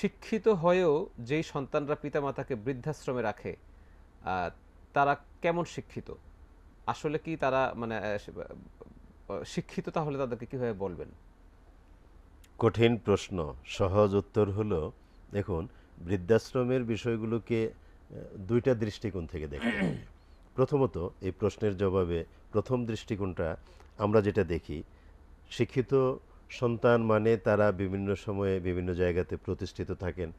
শিক্ষিত হয়েও যেই সন্তানরা পিতামাতাকে বৃদ্ধাশ্রমে রাখে, তারা কেমন শিক্ষিত? আসলে কি তারা মানে শিক্ষিত, তাহলে তাদেরকে কিভাবে বলবেন? কঠিন প্রশ্ন। সহজ উত্তর হলো, দেখুন, বৃদ্ধাশ্রমের বিষয়গুলোকে দুইটা দৃষ্টিকোণ থেকে দেখতে হবে। প্রথমত, এই প্রশ্নের জবাবে প্রথম দৃষ্টিকোণটা আমরা যেটা দেখি, শিক্ষিত সন্তান মানে তারা বিভিন্ন সময়ে বিভিন্ন জায়গাতে প্রতিষ্ঠিত থাকেন,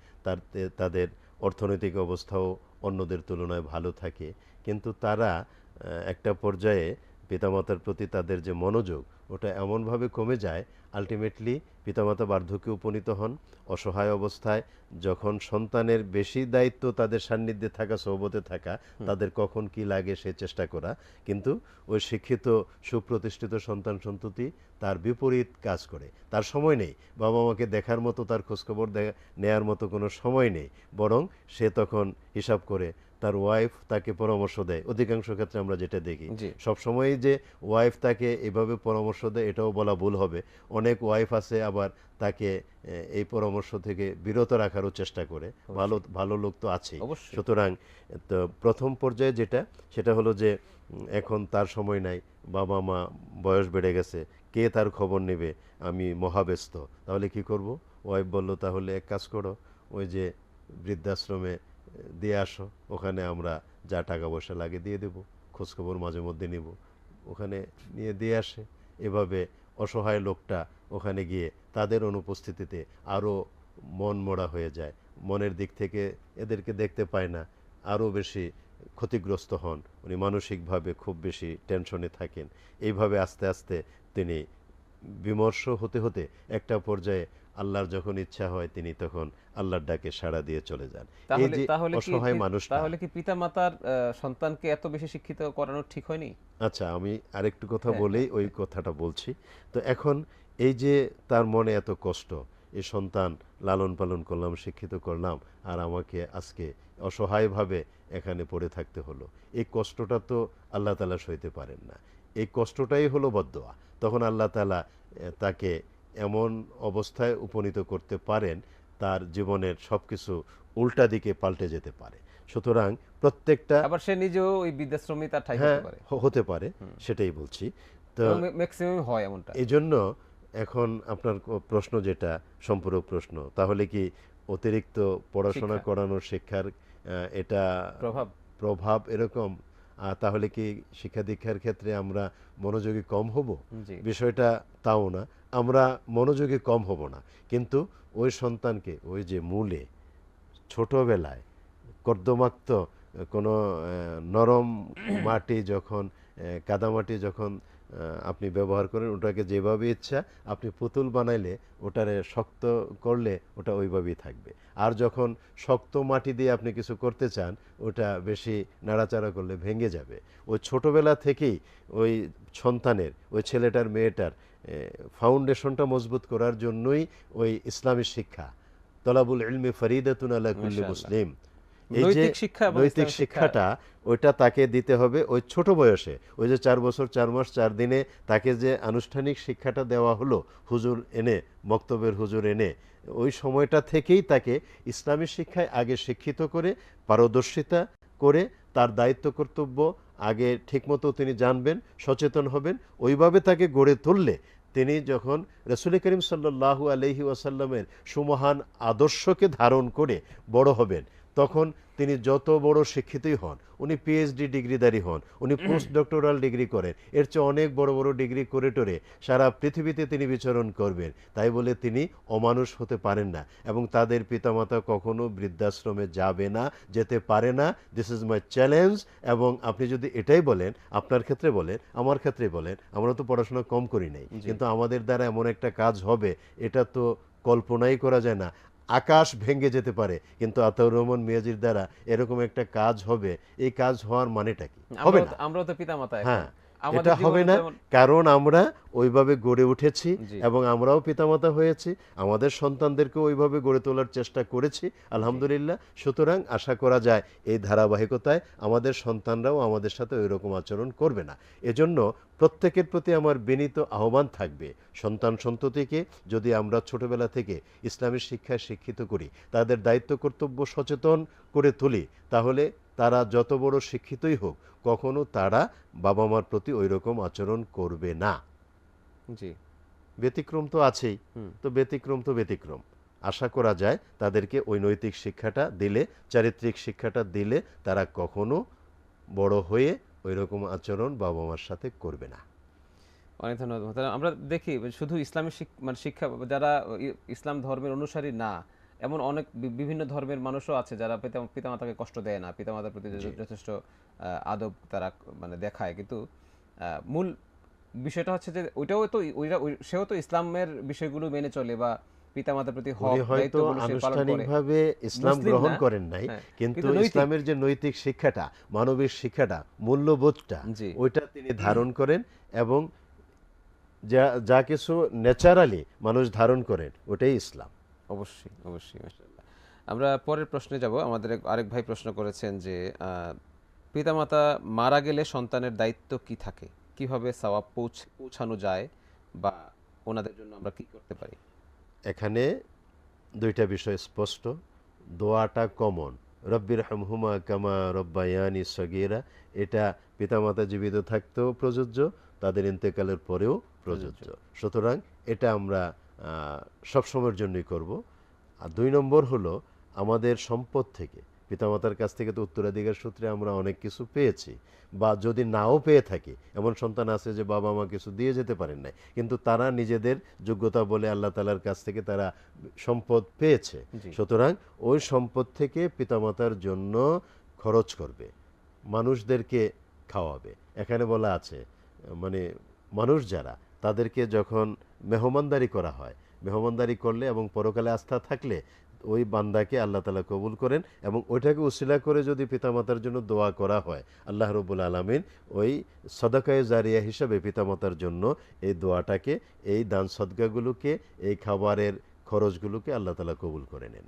তাদের অর্থনৈতিক অবস্থাও অন্যদের তুলনায় ভালো থাকে, কিন্তু তারা একটা পর্যায়ে পিতামাতার প্রতি তাদের যে মনোযোগ ওটা এমনভাবে কমে যায়, আলটিমেটলি পিতামাতা বার্ধক্যে উপনীত হন। অসহায় অবস্থায় যখন সন্তানের বেশি দায়িত্ব তাদের সান্নিধ্যে থাকা, সোহবতে থাকা, তাদের কখন কি লাগে সে চেষ্টা করা, কিন্তু ওই শিক্ষিত সুপ্রতিষ্ঠিত সন্তান সন্ততি তার বিপরীত কাজ করে। তার সময় নেই, বাবা মাকে দেখার মতো, তার খোঁজখবর নেয়ার মতো কোনো সময় নেই, বরং সে তখন হিসাব করে তার ওয়াইফ তাকে পরামর্শ দেয়। অধিকাংশ ক্ষেত্রে আমরা যেটা দেখি, জি। সবসময়ই যে ওয়াইফ তাকে এভাবে পরামর্শ দেয় এটাও বলা ভুল হবে। অনেক ওয়াইফ আছে আবার তাকে এই পরামর্শ থেকে বিরত রাখারও চেষ্টা করে। ভালো অবশ্যই। ভালো লোক তো আছেই। অবশ্যই। সুতরাং তো প্রথম পর্যায়ে যেটা, সেটা হলো যে এখন তার সময় নাই, বাবা মা বয়স বেড়ে গেছে, কে তার খবর নেবে, আমি মহাব্যস্ত, তাহলে কি করব? ওয়াইফ বলল, তাহলে এক কাজ করো, ওই যে বৃদ্ধাশ্রমে দিয়ে আসো, ওখানে আমরা যা টাকা পয়সা লাগে দিয়ে দেবো, খোঁজখবর মাঝে মধ্যে নিব, ওখানে নিয়ে দিয়ে আসে। এভাবে অসহায় লোকটা ওখানে গিয়ে তাদের অনুপস্থিতিতে আরও মন মরা হয়ে যায়, মনের দিক থেকে এদেরকে দেখতে পায় না, আরও বেশি ক্ষতিগ্রস্ত হন, উনি মানসিকভাবে খুব বেশি টেনশনে থাকেন। এইভাবে আস্তে আস্তে তিনি বিমর্ষ হতে হতে একটা পর্যায়ে আল্লাহর যখন ইচ্ছা হয় তিনি তখন আল্লাহর ডাকে সাড়া দিয়ে চলে যান। এই তাহলে যে তাহলে কি অসহায় মানুষটা। তাহলে কি পিতামাতার সন্তানকে এত বেশি শিক্ষিত করানো ঠিক হয়নি? আচ্ছা, আমি আরেকটু কথা হ্যাঁ, হ্যাঁ, বলেই ওই হ্যাঁ। কথাটা বলছি। তো এখন এই যে তার মনে এত কষ্ট, এই সন্তান লালন পালন করলাম, শিক্ষিত করলাম, আর আমাকে আজকে অসহায়ভাবে এখানে পড়ে থাকতে হলো, এই কষ্টটা তো আল্লাহ তাআলা সইতে পারেন না। এই কষ্টটাই হলো বদদোয়া। তখন আল্লাহ তাআলা তাকে এমন অবস্থায় উপনীত করতে পারেন, তার জীবনের সবকিছু উল্টা দিকে পাল্টে যেতে পারে। সুতরাং প্রত্যেকটা, আবার সে নিজেও ওই বৃদ্ধাশ্রমে তার ঠাঁই হতে হ্যাঁ, পারে। হতে পারে, সেটাই বলছি। তো এবং ম্যাক্সিমাম হয় এমনটা। এই জন্য এখন আপনার প্রশ্ন যেটা, সম্পূরক প্রশ্ন, তাহলে কি অতিরিক্ত পড়াশোনা শিক্ষা, করানোর শিক্ষার এটা প্রভাব। প্রভাব এরকম, তাহলে কি শিক্ষা দীক্ষার ক্ষেত্রে আমরা মনোযোগী কম হব? জি। বিষয়টা তাও না, আমরা মনোযোগী কম হব না, কিন্তু ওই সন্তানকে ওই যে মূলে ছোটবেলায় কর্দমাক্ত কোনো নরম মাটি যখন, কাদামাটি যখন আপনি ব্যবহার করেন, ওটাকে যেভাবে ইচ্ছা আপনি পুতুল বানাইলে, ওটারে শক্ত করলে ওটা ওইভাবেই থাকবে। আর যখন শক্ত মাটি দিয়ে আপনি কিছু করতে চান, ওটা বেশি নাড়াচাড়া করলে ভেঙে যাবে। ওই ছোটবেলা থেকেই ওই সন্তানের, ওই ছেলেটার মেয়েটার ফাউন্ডেশনটা মজবুত করার জন্যই ওই ইসলামী শিক্ষা, তলাবুল ইলমি ফরিদাতুন আলা কুল্লি মাশাআল্লাহ। মুসলিম, এই যে নৈতিক শিক্ষা এবং নৈতিক ইসলামী শিক্ষা। শিক্ষাটা, ওইটা তাকে দিতে হবে ওই ছোট বয়সে। ওই যে 4 বছর 4 মাস 4 দিনে তাকে যে আনুষ্ঠানিক শিক্ষাটা দেওয়া হলো, হুজুর এনে, মক্তবের হুজুর এনে, ওই সময়টা থেকেই তাকে ইসলামী শিক্ষায় আগে শিক্ষিত করে, পারদর্শিতা করে, তার দায়িত্ব কর্তব্য আগে ঠিকমতো তিনি জানবেন, সচেতন হবেন, ওইভাবে তাকে গড়ে তুললে তিনি যখন রাসূল করিম সাল্লাল্লাহু আলাইহি ওয়াসাল্লামের সুমহান আদর্শকে ধারণ করে বড় হবেন, তখন তিনি যত বড় শিক্ষিতই হন, উনি পিএইচডি ডিগ্রিধারী হন, উনি পোস্ট ডক্টরাল ডিগ্রি করেন, এর চেয়ে অনেক বড় বড় ডিগ্রি করে টোরে সারা পৃথিবীতে তিনি বিচরণ করবেন, তাই বলে তিনি অমানুষ হতে পারেন না। এবং তাদের পিতামাতা কখনো বৃদ্ধাশ্রমে যাবে না, যেতে পারে না। This is my challenge. এবং আপনি যদি এটাই বলেন, আপনার ক্ষেত্রে বলেন, আমার ক্ষেত্রে বলেন, আমরা তো পড়াশোনা কম করি নাই, জি। কিন্তু আমাদের দ্বারা এমন একটা কাজ হবে, এটা তো কল্পনাই করা যায় না। আকাশ ভেঙে যেতে পারে, কিন্তু আতাউর রহমান মিয়াজির দ্বারা এরকম একটা কাজ হবে, এই কাজ হওয়ার মানেটা কি? হবে আমরাও না। তো আমরাও তো পিতামাতা এখন। হ্যাঁ, আমাদের এটা হবে জীবনে না, যেমন। কারণ আমরা ওইভাবে গড়ে উঠেছি জি, এবং আমরাও পিতামাতা হয়েছি, আমাদের সন্তানদেরকেও ওইভাবে গড়ে তোলার চেষ্টা করেছি, জি। আলহামদুলিল্লাহ। সুতরাং আশা করা যায় এই ধারাবাহিকতায় আমাদের সন্তানরাও আমাদের সাথে ওই রকম আচরণ করবে না। এজন্য প্রত্যেকের প্রতি আমার বিনীত আহ্বান থাকবে, সন্তান সন্ততিকে যদি আমরা ছোটবেলা থেকে ইসলামের শিক্ষায় শিক্ষিত করি, তাদের দায়িত্ব কর্তব্য সচেতন করে তুলি, তাহলে তারা যত বড় শিক্ষিতই হোক কখনো তারা বাবা মার প্রতি ওই রকম আচরণ করবে না। জি। ব্যতিক্রম তো আছেই, তো ব্যতিক্রম আশা করা যায় তাদেরকে ওই নৈতিক শিক্ষাটা দিলে, চারিত্রিক শিক্ষাটা দিলে তারা কখনো বড় হয়ে ওই রকম আচরণ বাবা মার সাথে করবে না। অনেক ধন্যবাদ মোহতারাম। আমরা দেখি শুধু ইসলামী মানে শিক্ষা, যারা ইসলাম ধর্মের অনুসারী না, এমন অনেক বিভিন্ন ধর্মের মানুষও আছে যারা পিতামাতাকে কষ্ট দেয় না, পিতামাতার প্রতি যথেষ্ট আদব তারা মানে দেখায়, কিন্তু মূল বিষয়টা হচ্ছে যে সেও তো ইসলামের বিষয়গুলো মেনে চলে বা পিতামাতার প্রতি হক উনি হয়তো দায়িত্বগুলো সে পালন করে। আনুষ্ঠানিকভাবে ইসলাম মুসলিম গ্রহণ না, করেন নাই, হ্যাঁ, কিন্তু নৈতিক। ইসলামের যে নৈতিক শিক্ষাটা, মানবিক শিক্ষাটা, মূল্যবোধটা, জি। ওইটা তিনি ধারণ করেন, এবং যা যা কিছু ন্যাচারালি মানুষ ধারণ করেন ওটাই ইসলাম। অবশ্যই, অবশ্যই, মাশাআল্লাহ। আমরা পরের প্রশ্নে যাব। আমাদের আরেক ভাই প্রশ্ন করেছেন যে পিতামাতা মারা গেলে সন্তানের দায়িত্ব কি থাকে, কিভাবে সওয়াব পৌঁছানো যায়, বা ওনাদের জন্য আমরা কি করতে পারি? এখানে দুইটা বিষয় স্পষ্ট। দোয়াটা কমন, রব্বির হামহুমা কামা রব্বায়ানি সগীরা, এটা পিতামাতা জীবিত থাকতেও প্রযোজ্য, তাদের ইন্তেকালের পরেও প্রযোজ্য। সুতরাং এটা আমরা সবসময়ের জন্যই করব। আর 2 নম্বর হলো, আমাদের সম্পদ থেকে, পিতামাতার কাছ থেকে তো উত্তরাধিকার সূত্রে আমরা অনেক কিছু পেয়েছি, বা যদি নাও পেয়ে থাকি, এমন সন্তান আছে যে বাবা মা কিছু দিয়ে যেতে পারেন নাই, কিন্তু তারা নিজেদের যোগ্যতা বলে আল্লাহ তাআলার কাছ থেকে তারা সম্পদ পেয়েছে। জি। সুতরাং ওই সম্পদ থেকে পিতামাতার জন্য খরচ করবে, মানুষদেরকে খাওয়াবে। এখানে বলা আছে, মানে মানুষ যারা, তাদেরকে যখন মেহমানদারি করা হয়, মেহমানদারি করলে এবং পরকালে আস্থা থাকলে ওই বান্দাকে আল্লাহ তাআলা কবুল করেন, এবং ওইটাকে উসিলা করে যদি পিতামাতার জন্য দোয়া করা হয়, আল্লাহ রাব্বুল আলামিন ওই সদকায়ে জারিয়া হিসাবে পিতামাতার জন্য এই দোয়াটাকে, এই দান সদকাগুলোকে, এই খাবারের খরচগুলোকে আল্লাহ তাআলা কবুল করে নেন।